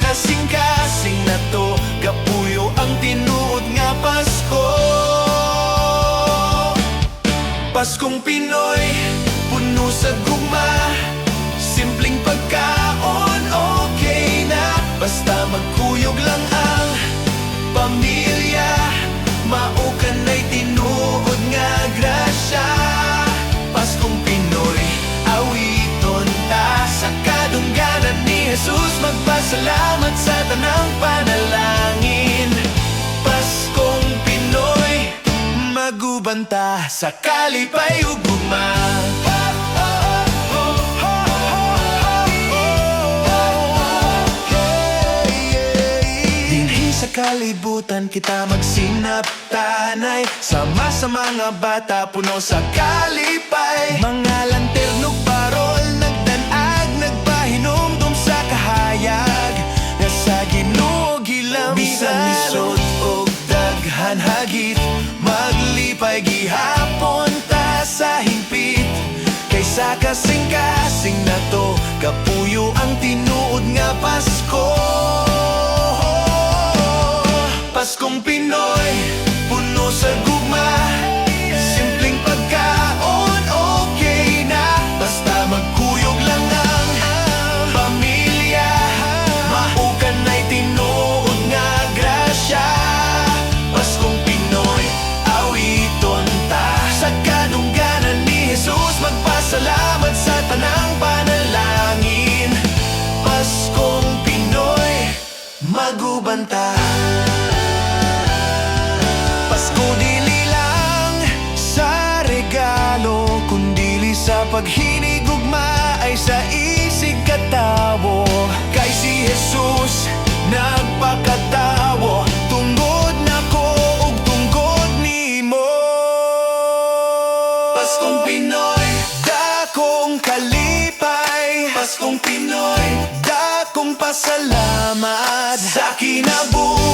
kasing-kasing na to, kapuyo ang tinuod nga Pasko. Paskong Pinoy, puno sa gugma, simpleng pagkaon, okay na. Basta magkuyog lang ang pamilya, maukan ay tinuod nga grasya. Paskong Pinoy, awiton ta sa kadungganan ni Jesus, magpasalamat sa tanang panalangin. Paskong Pinoy, magubanta sa kalipay ug gugma. Sa kalibutan kita magsinaptanay, sama sa mga bata puno sa kalipay. Mga lanternog parol nagdanag, nagpahinumdum sa kahayag, nga sa Ginoo gilamsan. Bisan lisod og daghan hagit, maglipay gihapon ta sa hingpit. Kaysa kasing-kasing na to, kapuyo ang tinuod nga Pasko. Paskong Pinoy, puno sa gugma, simpleng pagkaon, okay na. Basta magkuyog lang ang pamilya, maukan ay tinuod nga grasya. Paskong Pinoy, awiton ta sa kadungganan ni Jesus, magpasalamat sa tanang panalangin. Paskong Pinoy, magubanta. Pasko dili lang sa regalo, kundili sa paghinigugma ay sa isig katawo. Kay si Jesus nagpakatawo, tungod nako ug tungod nimo. Paskong Pinoy, dakong kalipay. Paskong Pinoy, dakong pasalamat sa kinabuhi.